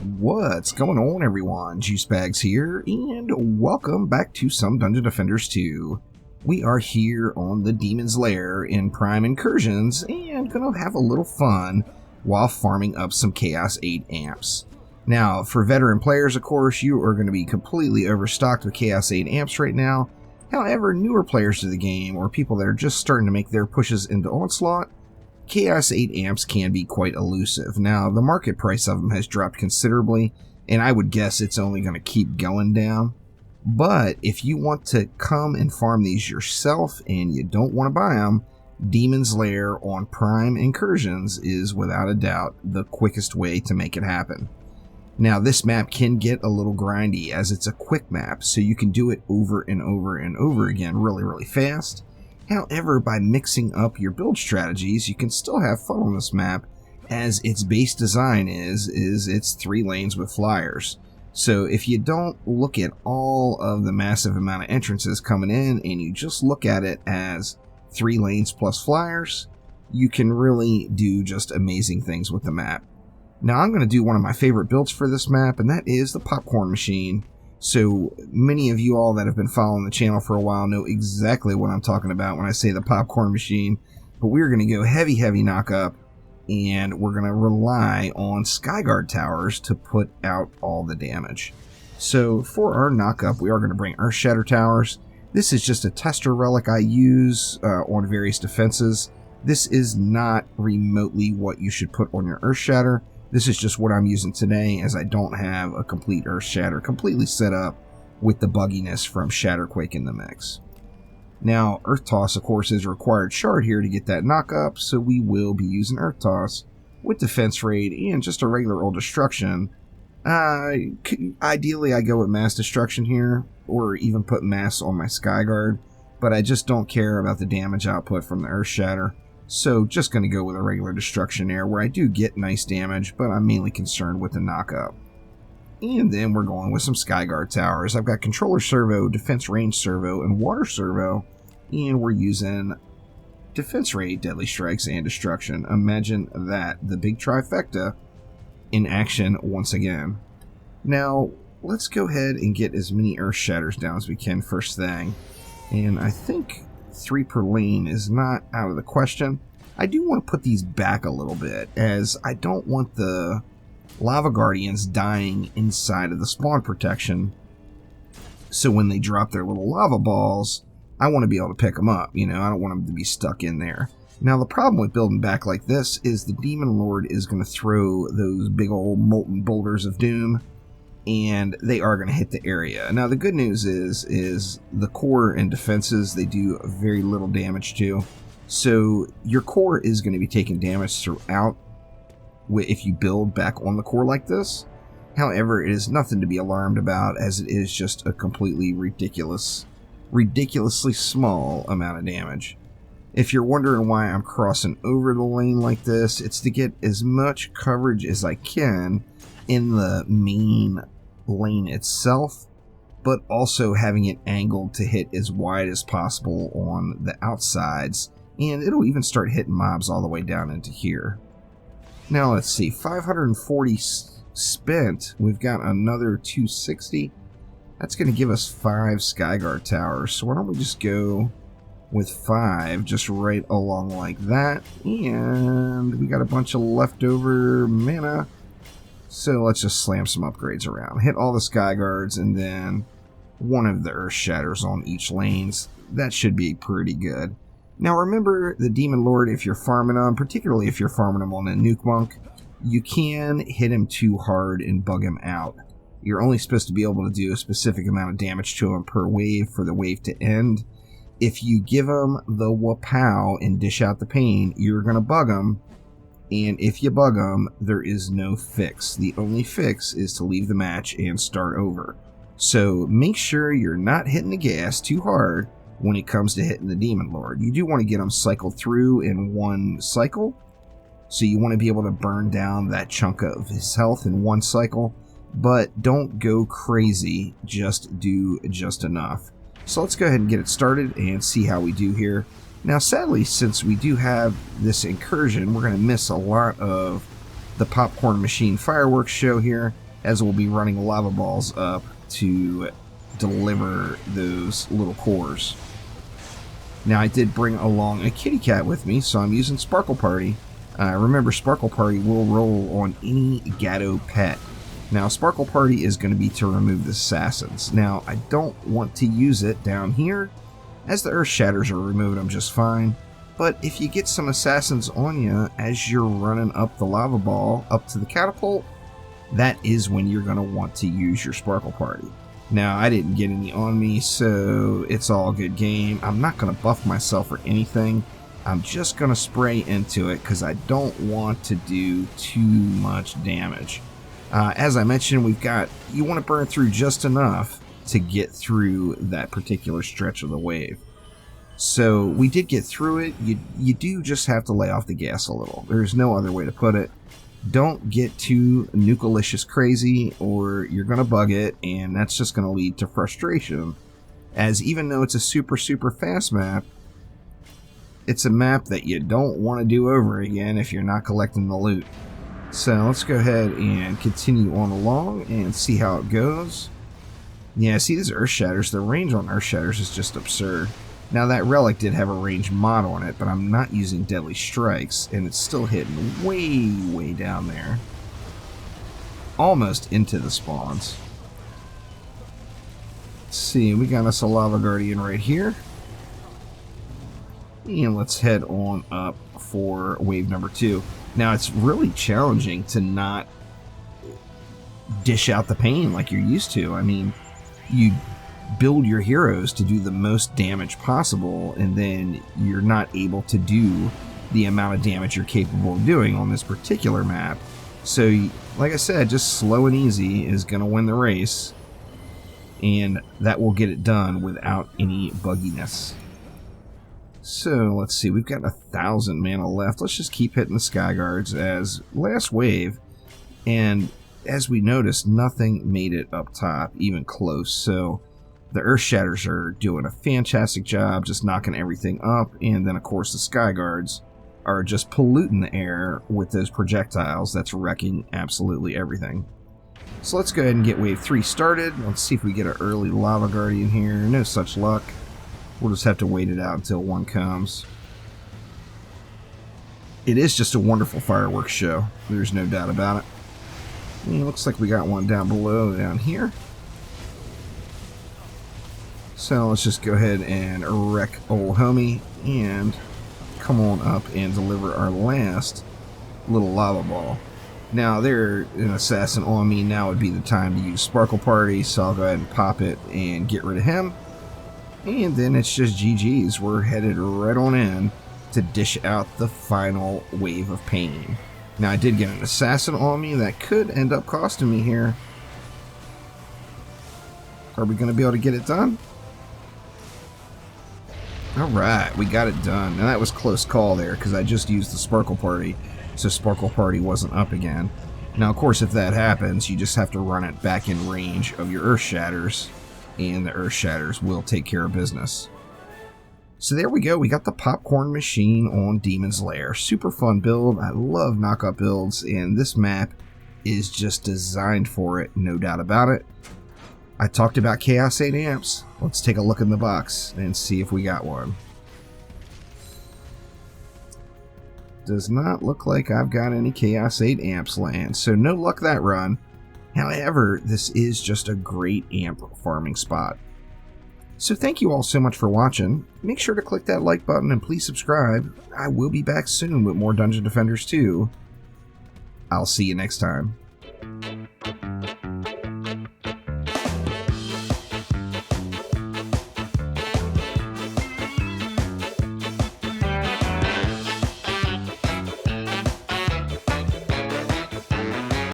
What's going on, everyone? Juicebags here, and welcome back to some Dungeon Defenders 2. We are here on the Demon's Lair in Prime Incursions, and gonna have a little fun while farming up some Chaos 8 amps. Now, for veteran players, of course, you are going to be completely overstocked with Chaos 8 amps right now. However, newer players to the game, or people that are just starting to make their pushes into Onslaught, Chaos 8 amps can be quite elusive. Now, the market price of them has dropped considerably, and I would guess it's only going to keep going down. But if you want to come and farm these yourself and you don't want to buy them, Demon's Lair on Prime Incursions is without a doubt the quickest way to make it happen. Now, this map can get a little grindy as it's a quick map, so you can do it over and over and over again really fast. However, by mixing up your build strategies, you can still have fun on this map, as its base design is it's 3 lanes with flyers. So if you don't look at all of the massive amount of entrances coming in, and you just look at it as 3 lanes plus flyers, you can really do just amazing things with the map. Now I'm going to do one of my favorite builds for this map, and that is the popcorn machine. So many of you all that have been following the channel for a while know exactly what I'm talking about when I say the popcorn machine. But we're going to go heavy knock up, and we're going to rely on Skyguard towers to put out all the damage. So for our knock up, we are going to bring Earth Shatter towers. This is just a tester relic I use on various defenses. This is not remotely what you should put on your Earth Shatter. This is just what I'm using today, as I don't have a complete Earth Shatter completely set up with the bugginess from Shatterquake in the mix. Now, Earth Toss, of course, is a required shard here to get that knock up, so we will be using Earth Toss with Defense Raid and just a regular old Destruction. Ideally, I go with Mass Destruction here, or even put Mass on my Skyguard, but I just don't care about the damage output from the Earth Shatter. So just going to go with a regular Destruction there, where I do get nice damage, but I'm mainly concerned with the knockup. And then we're going with some Skyguard towers. I've got Controller Servo, Defense Range Servo, and Water Servo, and we're using Defense Rate, Deadly Strikes, and Destruction. Imagine that, the big trifecta in action once again. Now, let's go ahead and get as many Earth Shatters down as we can first thing. And I think 3 per lane is not out of the question. I do want to put these back a little bit, as I don't want the Lava Guardians dying inside of the spawn protection. So when they drop their little lava balls, I want to be able to pick them up. I don't want them to be stuck in there. Now, the problem with building back like this is the Demon Lord is going to throw those big old molten boulders of doom, and they are going to hit the area. Now, the good news is the core and defenses, they do very little damage to. So your core is going to be taking damage throughout if you build back on the core like this. However, it is nothing to be alarmed about, as it is just a completely ridiculously small amount of damage. If you're wondering why I'm crossing over the lane like this, it's to get as much coverage as I can in the main lane itself, but also having it angled to hit as wide as possible on the outsides, and it'll even start hitting mobs all the way down into here. Now let's see, 540 spent, we've got another 260. That's going to give us 5 Skyguard towers, so why don't we just go with 5 just right along like that, and we got a bunch of leftover mana. So let's just slam some upgrades around. Hit all the Skyguards, and then one of the Earth Shatters on each lanes. That should be pretty good. Now remember, the Demon Lord, if you're farming him, particularly if you're farming him on a Nuke Monk, you can hit him too hard and bug him out. You're only supposed to be able to do a specific amount of damage to him per wave for the wave to end. If you give him the Wapow and dish out the pain, you're going to bug him. And if you bug them, there is no fix. The only fix is to leave the match and start over. So make sure you're not hitting the gas too hard when it comes to hitting the Demon Lord. You do want to get them cycled through in one cycle. So you want to be able to burn down that chunk of his health in one cycle. But don't go crazy, just do just enough. So let's go ahead and get it started and see how we do here. Now, sadly, since we do have this incursion, we're going to miss a lot of the popcorn machine fireworks show here. as we'll be running lava balls up to deliver those little cores. Now, I did bring along a kitty cat with me, so I'm using Sparkle Party. Remember, Sparkle Party will roll on any Gatto pet. Now, Sparkle Party is going to be to remove the assassins. Now, I don't want to use it down here, as the Earth Shatters are removed, I'm just fine. But if you get some assassins on you as you're running up the lava ball up to the catapult, that is when you're going to want to use your Sparkle Party. Now, I didn't get any on me, so it's all good game. I'm not going to buff myself or anything. I'm just going to spray into it because I don't want to do too much damage. As I mentioned, you want to burn through just enough to get through that particular stretch of the wave. So we did get through it. You do just have to lay off the gas a little. There's no other way to put it. Don't get too nukalicious crazy or you're going to bug it, and that's just going to lead to frustration. As even though it's a super fast map, it's a map that you don't want to do over again if you're not collecting the loot. So let's go ahead and continue on along and see how it goes. Yeah, see these Earth Shatters, the range on Earth Shatters is just absurd. Now that relic did have a range mod on it, but I'm not using Deadly Strikes, and it's still hitting way down there. Almost into the spawns. Let's see, we got us a Lava Guardian right here. And let's head on up for wave number 2. Now it's really challenging to not dish out the pain like you're used to. I mean, you build your heroes to do the most damage possible, and then you're not able to do the amount of damage you're capable of doing on this particular map. So, like I said, just slow and easy is going to win the race, and that will get it done without any bugginess. So, let's see, we've got 1,000 mana left. Let's just keep hitting the Sky Guards as last wave, and as we noticed, nothing made it up top, even close, so the Earth Shatters are doing a fantastic job just knocking everything up, and then of course the Sky Guards are just polluting the air with those projectiles that's wrecking absolutely everything. So let's go ahead and get wave 3 started. Let's see if we get an early Lava Guardian here. No such luck. We'll just have to wait it out until one comes. It is just a wonderful fireworks show. There's no doubt about it. And it looks like we got one down below down here. So let's just go ahead and wreck old homie and come on up and deliver our last little lava ball. Now there's an assassin on me. Now would be the time to use Sparkle Party, so I'll go ahead and pop it and get rid of him. And then it's just GG's. We're headed right on in to dish out the final wave of pain. Now I did get an assassin on me that could end up costing me here. Are we going to be able to get it done? Alright, we got it done. Now that was close call there because I just used the Sparkle Party, so Sparkle Party wasn't up again. Now of course if that happens, you just have to run it back in range of your Earth Shatters, and the Earth Shatters will take care of business. So there we go, we got the Popcorn Machine on Demon's Lair. Super fun build, I love knockup builds, and this map is just designed for it, no doubt about it. I talked about Chaos 8 amps. Let's take a look in the box and see if we got one. Does not look like I've got any Chaos 8 amps land, so no luck that run. However, this is just a great amp farming spot. So thank you all so much for watching. Make sure to click that like button and please subscribe. I will be back soon with more Dungeon Defenders 2. I'll see you next time.